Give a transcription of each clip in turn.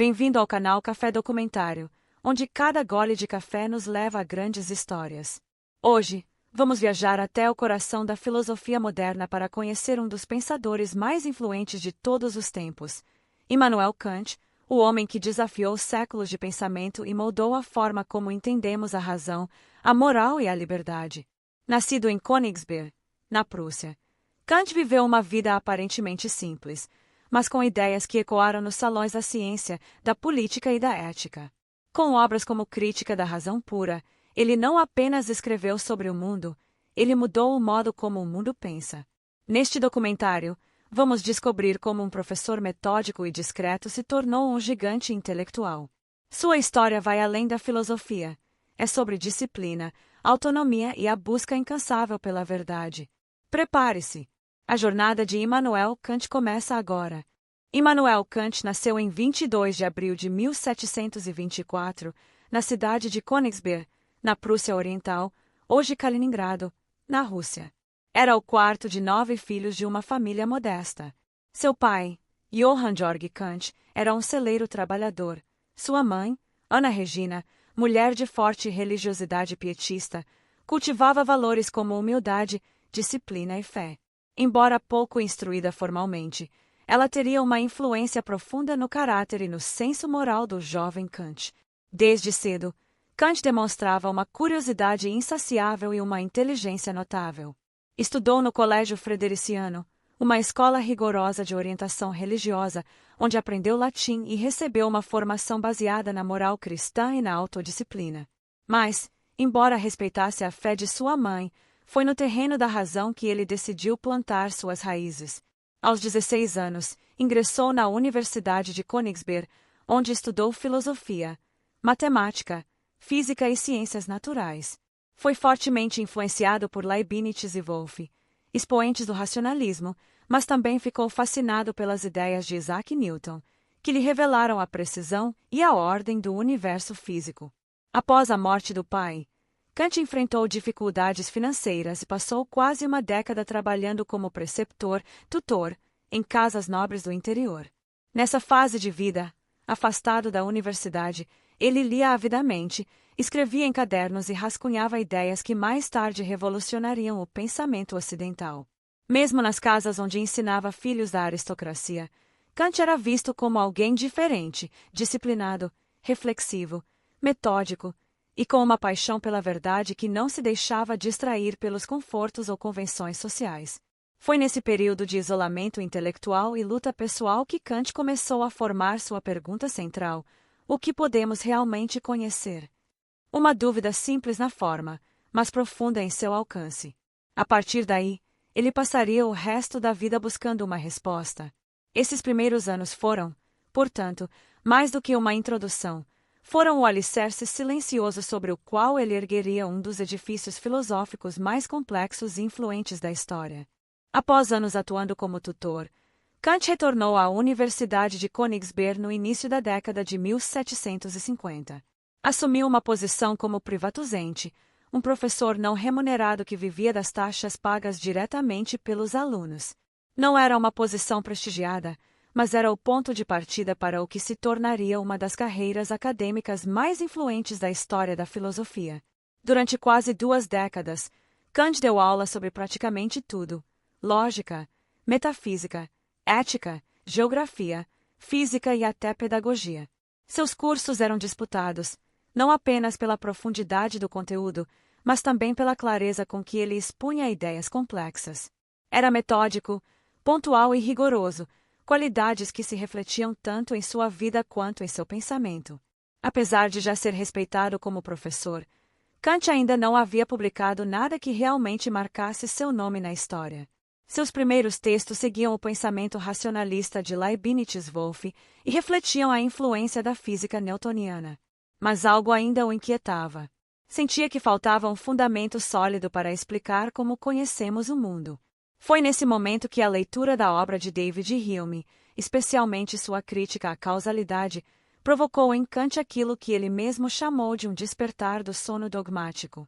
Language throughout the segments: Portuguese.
Bem-vindo ao canal Café Documentário, onde cada gole de café nos leva a grandes histórias. Hoje, vamos viajar até o coração da filosofia moderna para conhecer um dos pensadores mais influentes de todos os tempos, Immanuel Kant, o homem que desafiou séculos de pensamento e moldou a forma como entendemos a razão, a moral e a liberdade. Nascido em Königsberg, na Prússia, Kant viveu uma vida aparentemente simples, mas com ideias que ecoaram nos salões da ciência, da política e da ética. Com obras como Crítica da Razão Pura, ele não apenas escreveu sobre o mundo, ele mudou o modo como o mundo pensa. Neste documentário, vamos descobrir como um professor metódico e discreto se tornou um gigante intelectual. Sua história vai além da filosofia. É sobre disciplina, autonomia e a busca incansável pela verdade. Prepare-se! A jornada de Immanuel Kant começa agora. Immanuel Kant nasceu em 22 de abril de 1724, na cidade de Königsberg, na Prússia Oriental, hoje Kaliningrado, na Rússia. Era o quarto de 9 filhos de uma família modesta. Seu pai, Johann Georg Kant, era um celeiro trabalhador. Sua mãe, Ana Regina, mulher de forte religiosidade pietista, cultivava valores como humildade, disciplina e fé. Embora pouco instruída formalmente, ela teria uma influência profunda no caráter e no senso moral do jovem Kant. Desde cedo, Kant demonstrava uma curiosidade insaciável e uma inteligência notável. Estudou no Colégio Frederiциano, uma escola rigorosa de orientação religiosa, onde aprendeu latim e recebeu uma formação baseada na moral cristã e na autodisciplina. Mas, embora respeitasse a fé de sua mãe, foi no terreno da razão que ele decidiu plantar suas raízes. Aos 16 anos, ingressou na Universidade de Königsberg, onde estudou filosofia, matemática, física e ciências naturais. Foi fortemente influenciado por Leibniz e Wolff, expoentes do racionalismo, mas também ficou fascinado pelas ideias de Isaac Newton, que lhe revelaram a precisão e a ordem do universo físico. Após a morte do pai, Kant enfrentou dificuldades financeiras e passou quase uma década trabalhando como preceptor, tutor, em casas nobres do interior. Nessa fase de vida, afastado da universidade, ele lia avidamente, escrevia em cadernos e rascunhava ideias que mais tarde revolucionariam o pensamento ocidental. Mesmo nas casas onde ensinava filhos da aristocracia, Kant era visto como alguém diferente, disciplinado, reflexivo, metódico, e com uma paixão pela verdade que não se deixava distrair pelos confortos ou convenções sociais. Foi nesse período de isolamento intelectual e luta pessoal que Kant começou a formar sua pergunta central: o que podemos realmente conhecer? Uma dúvida simples na forma, mas profunda em seu alcance. A partir daí, ele passaria o resto da vida buscando uma resposta. Esses primeiros anos foram, portanto, mais do que uma introdução, foram o alicerce silencioso sobre o qual ele ergueria um dos edifícios filosóficos mais complexos e influentes da história. Após anos atuando como tutor, Kant retornou à Universidade de Königsberg no início da década de 1750. Assumiu uma posição como privatuzente, um professor não remunerado que vivia das taxas pagas diretamente pelos alunos. Não era uma posição prestigiada, mas era o ponto de partida para o que se tornaria uma das carreiras acadêmicas mais influentes da história da filosofia. Durante quase 2 décadas, Kant deu aula sobre praticamente tudo: lógica, metafísica, ética, geografia, física e até pedagogia. Seus cursos eram disputados, não apenas pela profundidade do conteúdo, mas também pela clareza com que ele expunha ideias complexas. Era metódico, pontual e rigoroso, qualidades que se refletiam tanto em sua vida quanto em seu pensamento. Apesar de já ser respeitado como professor, Kant ainda não havia publicado nada que realmente marcasse seu nome na história. Seus primeiros textos seguiam o pensamento racionalista de Leibniz Wolff e refletiam a influência da física newtoniana. Mas algo ainda o inquietava. Sentia que faltava um fundamento sólido para explicar como conhecemos o mundo. Foi nesse momento que a leitura da obra de David Hume, especialmente sua crítica à causalidade, provocou em Kant aquilo que ele mesmo chamou de um despertar do sono dogmático.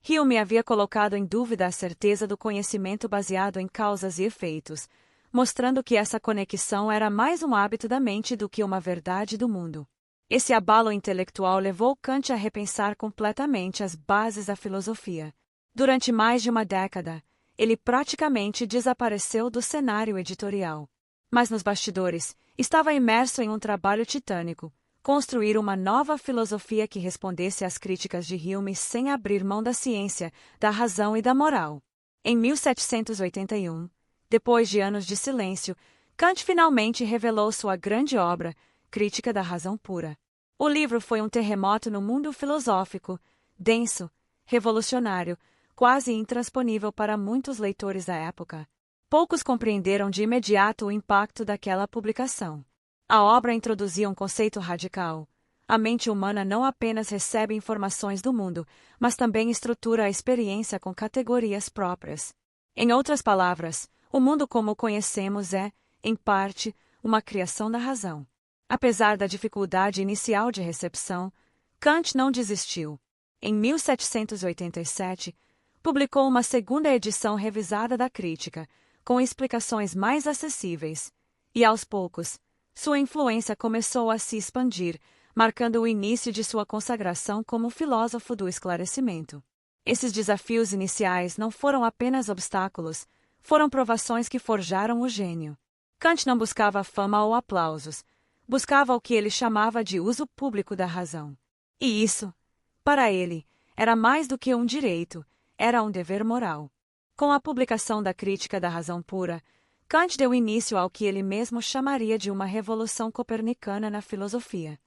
Hume havia colocado em dúvida a certeza do conhecimento baseado em causas e efeitos, mostrando que essa conexão era mais um hábito da mente do que uma verdade do mundo. Esse abalo intelectual levou Kant a repensar completamente as bases da filosofia. Durante mais de uma década, ele praticamente desapareceu do cenário editorial. Mas nos bastidores, estava imerso em um trabalho titânico: construir uma nova filosofia que respondesse às críticas de Hume sem abrir mão da ciência, da razão e da moral. Em 1781, depois de anos de silêncio, Kant finalmente revelou sua grande obra, Crítica da Razão Pura. O livro foi um terremoto no mundo filosófico, denso, revolucionário, quase intransponível para muitos leitores da época. Poucos compreenderam de imediato o impacto daquela publicação. A obra introduzia um conceito radical. A mente humana não apenas recebe informações do mundo, mas também estrutura a experiência com categorias próprias. Em outras palavras, o mundo como o conhecemos é, em parte, uma criação da razão. Apesar da dificuldade inicial de recepção, Kant não desistiu. Em 1787, publicou uma segunda edição revisada da Crítica, com explicações mais acessíveis, e aos poucos, sua influência começou a se expandir, marcando o início de sua consagração como filósofo do esclarecimento. Esses desafios iniciais não foram apenas obstáculos, foram provações que forjaram o gênio. Kant não buscava fama ou aplausos, buscava o que ele chamava de uso público da razão. E isso, para ele, era mais do que um direito, era um dever moral. Com a publicação da Crítica da Razão Pura, Kant deu início ao que ele mesmo chamaria de uma revolução copernicana na filosofia.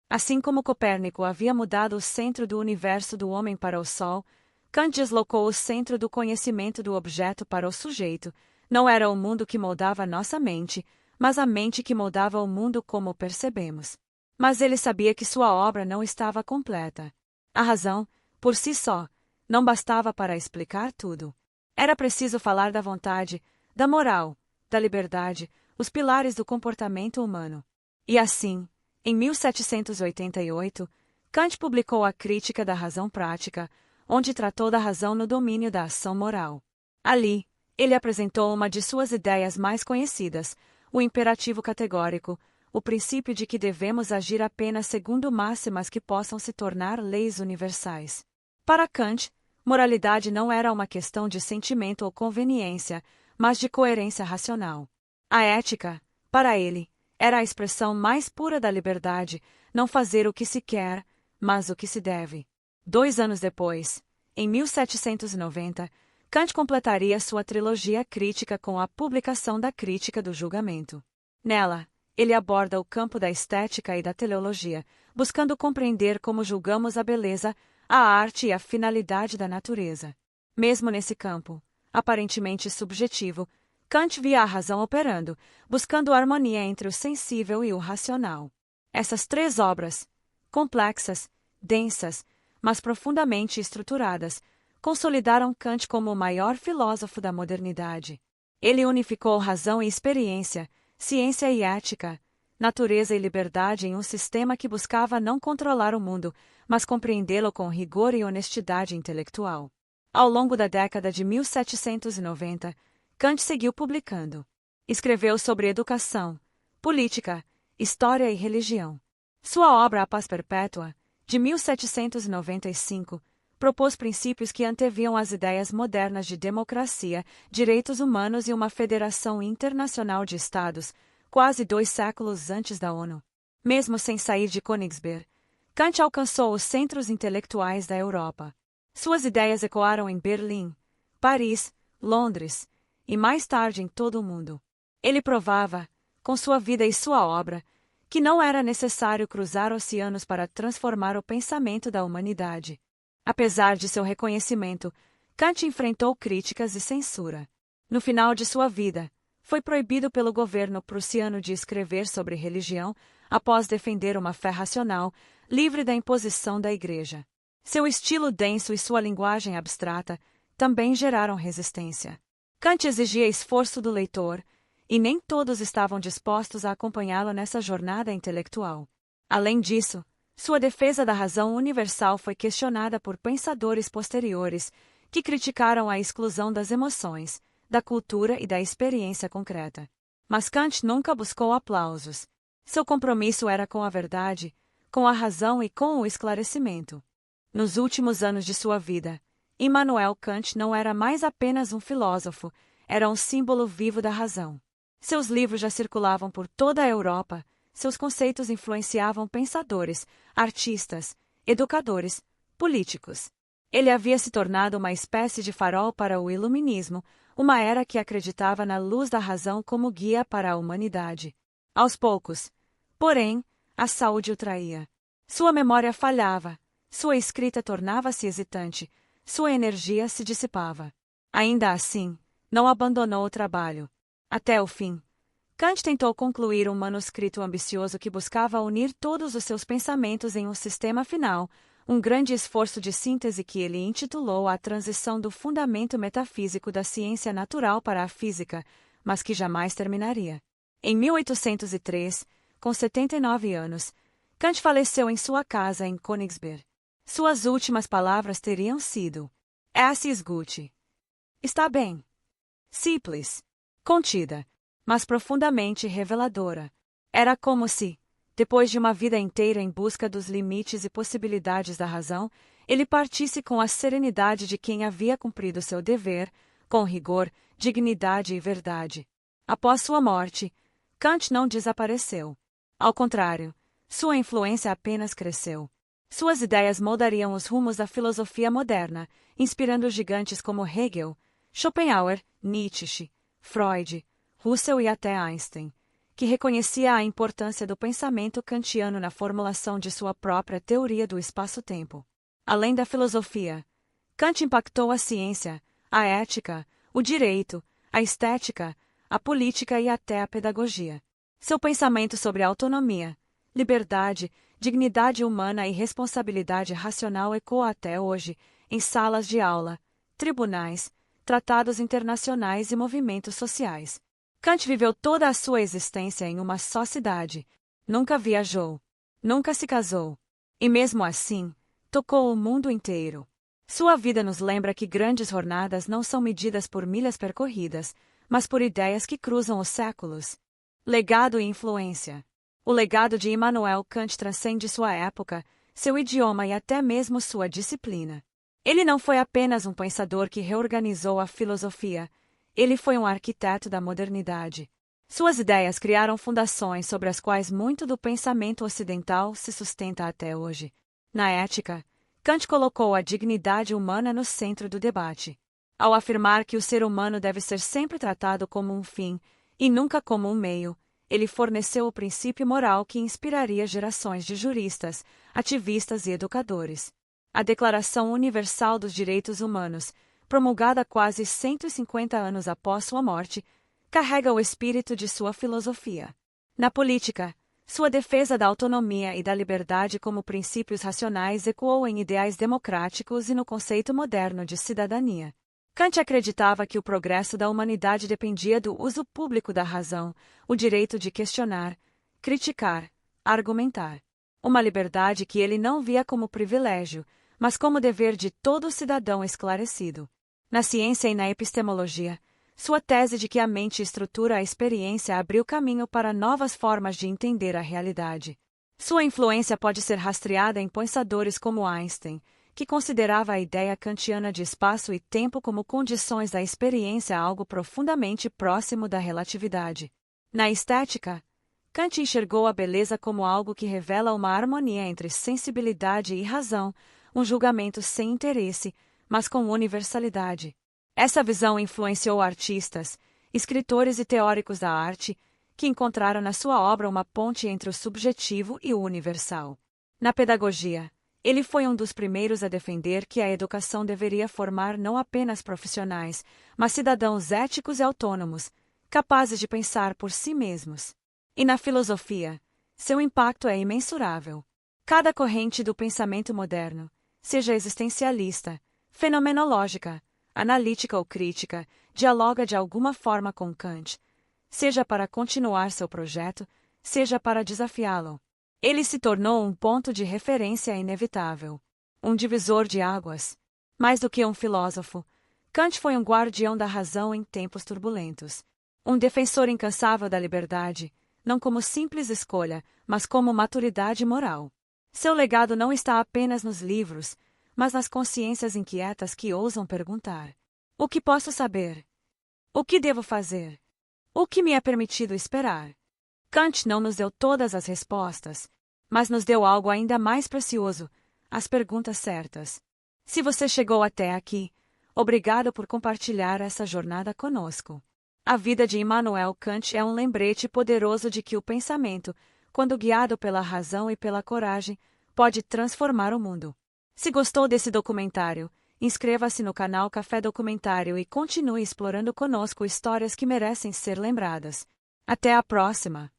Assim como Copérnico havia mudado o centro do universo do homem para o Sol, Kant deslocou o centro do conhecimento do objeto para o sujeito. Não era o mundo que moldava nossa mente, mas a mente que moldava o mundo como o percebemos. Mas ele sabia que sua obra não estava completa. A razão, por si só, não bastava para explicar tudo. Era preciso falar da vontade, da moral, da liberdade, os pilares do comportamento humano. E assim, em 1788, Kant publicou a Crítica da Razão Prática, onde tratou da razão no domínio da ação moral. Ali, ele apresentou uma de suas ideias mais conhecidas, o imperativo categórico, o princípio de que devemos agir apenas segundo máximas que possam se tornar leis universais. Para Kant, moralidade não era uma questão de sentimento ou conveniência, mas de coerência racional. A ética, para ele, era a expressão mais pura da liberdade, não fazer o que se quer, mas o que se deve. 2 anos depois, em 1790, Kant completaria sua trilogia crítica com a publicação da Crítica do Julgamento. Nela, ele aborda o campo da estética e da teleologia, buscando compreender como julgamos a beleza, a arte e a finalidade da natureza. Mesmo nesse campo, aparentemente subjetivo, Kant via a razão operando, buscando harmonia entre o sensível e o racional. Essas 3 obras, complexas, densas, mas profundamente estruturadas, consolidaram Kant como o maior filósofo da modernidade. Ele unificou razão e experiência, ciência e ética, natureza e liberdade em um sistema que buscava não controlar o mundo, mas compreendê-lo com rigor e honestidade intelectual. Ao longo da década de 1790, Kant seguiu publicando. Escreveu sobre educação, política, história e religião. Sua obra A Paz Perpétua, de 1795, propôs princípios que anteviam as ideias modernas de democracia, direitos humanos e uma federação internacional de estados, quase 2 séculos antes da ONU. Mesmo sem sair de Königsberg, Kant alcançou os centros intelectuais da Europa. Suas ideias ecoaram em Berlim, Paris, Londres e mais tarde em todo o mundo. Ele provava, com sua vida e sua obra, que não era necessário cruzar oceanos para transformar o pensamento da humanidade. Apesar de seu reconhecimento, Kant enfrentou críticas e censura. No final de sua vida, foi proibido pelo governo prussiano de escrever sobre religião após defender uma fé racional, livre da imposição da Igreja. Seu estilo denso e sua linguagem abstrata também geraram resistência. Kant exigia esforço do leitor, e nem todos estavam dispostos a acompanhá-lo nessa jornada intelectual. Além disso, sua defesa da razão universal foi questionada por pensadores posteriores que criticaram a exclusão das emoções, da cultura e da experiência concreta. Mas Kant nunca buscou aplausos. Seu compromisso era com a verdade, com a razão e com o esclarecimento. Nos últimos anos de sua vida, Immanuel Kant não era mais apenas um filósofo, era um símbolo vivo da razão. Seus livros já circulavam por toda a Europa, seus conceitos influenciavam pensadores, artistas, educadores, políticos. Ele havia se tornado uma espécie de farol para o iluminismo, uma era que acreditava na luz da razão como guia para a humanidade. Aos poucos, porém, a saúde o traía. Sua memória falhava, sua escrita tornava-se hesitante, sua energia se dissipava. Ainda assim, não abandonou o trabalho. Até o fim, Kant tentou concluir um manuscrito ambicioso que buscava unir todos os seus pensamentos em um sistema final, um grande esforço de síntese que ele intitulou A Transição do Fundamento Metafísico da Ciência Natural para a Física, mas que jamais terminaria. Em 1803, com 79 anos, Kant faleceu em sua casa em Königsberg. Suas últimas palavras teriam sido: "Es ist gut." Está bem. Simples, contida, mas profundamente reveladora. Era como se, depois de uma vida inteira em busca dos limites e possibilidades da razão, ele partisse com a serenidade de quem havia cumprido seu dever, com rigor, dignidade e verdade. Após sua morte, Kant não desapareceu. Ao contrário, sua influência apenas cresceu. Suas ideias moldariam os rumos da filosofia moderna, inspirando gigantes como Hegel, Schopenhauer, Nietzsche, Freud, Russell e até Einstein, que reconhecia a importância do pensamento kantiano na formulação de sua própria teoria do espaço-tempo. Além da filosofia, Kant impactou a ciência, a ética, o direito, a estética, a política e até a pedagogia. Seu pensamento sobre autonomia, liberdade, dignidade humana e responsabilidade racional ecoa até hoje, em salas de aula, tribunais, tratados internacionais e movimentos sociais. Kant viveu toda a sua existência em uma só cidade. Nunca viajou. Nunca se casou. E mesmo assim, tocou o mundo inteiro. Sua vida nos lembra que grandes jornadas não são medidas por milhas percorridas, mas por ideias que cruzam os séculos. Legado e influência. O legado de Immanuel Kant transcende sua época, seu idioma e até mesmo sua disciplina. Ele não foi apenas um pensador que reorganizou a filosofia, ele foi um arquiteto da modernidade. Suas ideias criaram fundações sobre as quais muito do pensamento ocidental se sustenta até hoje. Na ética, Kant colocou a dignidade humana no centro do debate. Ao afirmar que o ser humano deve ser sempre tratado como um fim, e nunca como um meio, ele forneceu o princípio moral que inspiraria gerações de juristas, ativistas e educadores. A Declaração Universal dos Direitos Humanos, promulgada quase 150 anos após sua morte, carrega o espírito de sua filosofia. Na política, sua defesa da autonomia e da liberdade como princípios racionais ecoou em ideais democráticos e no conceito moderno de cidadania. Kant acreditava que o progresso da humanidade dependia do uso público da razão, o direito de questionar, criticar, argumentar. Uma liberdade que ele não via como privilégio, mas como dever de todo cidadão esclarecido. Na ciência e na epistemologia, sua tese de que a mente estrutura a experiência abriu caminho para novas formas de entender a realidade. Sua influência pode ser rastreada em pensadores como Einstein, que considerava a ideia kantiana de espaço e tempo como condições da experiência algo profundamente próximo da relatividade. Na estética, Kant enxergou a beleza como algo que revela uma harmonia entre sensibilidade e razão, um julgamento sem interesse, mas com universalidade. Essa visão influenciou artistas, escritores e teóricos da arte, que encontraram na sua obra uma ponte entre o subjetivo e o universal. Na pedagogia, ele foi um dos primeiros a defender que a educação deveria formar não apenas profissionais, mas cidadãos éticos e autônomos, capazes de pensar por si mesmos. E na filosofia, seu impacto é imensurável. Cada corrente do pensamento moderno, seja existencialista, fenomenológica, analítica ou crítica, dialoga de alguma forma com Kant, seja para continuar seu projeto, seja para desafiá-lo. Ele se tornou um ponto de referência inevitável, um divisor de águas. Mais do que um filósofo, Kant foi um guardião da razão em tempos turbulentos. Um defensor incansável da liberdade, não como simples escolha, mas como maturidade moral. Seu legado não está apenas nos livros, mas nas consciências inquietas que ousam perguntar: o que posso saber? O que devo fazer? O que me é permitido esperar? Kant não nos deu todas as respostas, mas nos deu algo ainda mais precioso: as perguntas certas. Se você chegou até aqui, obrigado por compartilhar essa jornada conosco. A vida de Immanuel Kant é um lembrete poderoso de que o pensamento, quando guiado pela razão e pela coragem, pode transformar o mundo. Se gostou desse documentário, inscreva-se no canal Café Documentário e continue explorando conosco histórias que merecem ser lembradas. Até a próxima!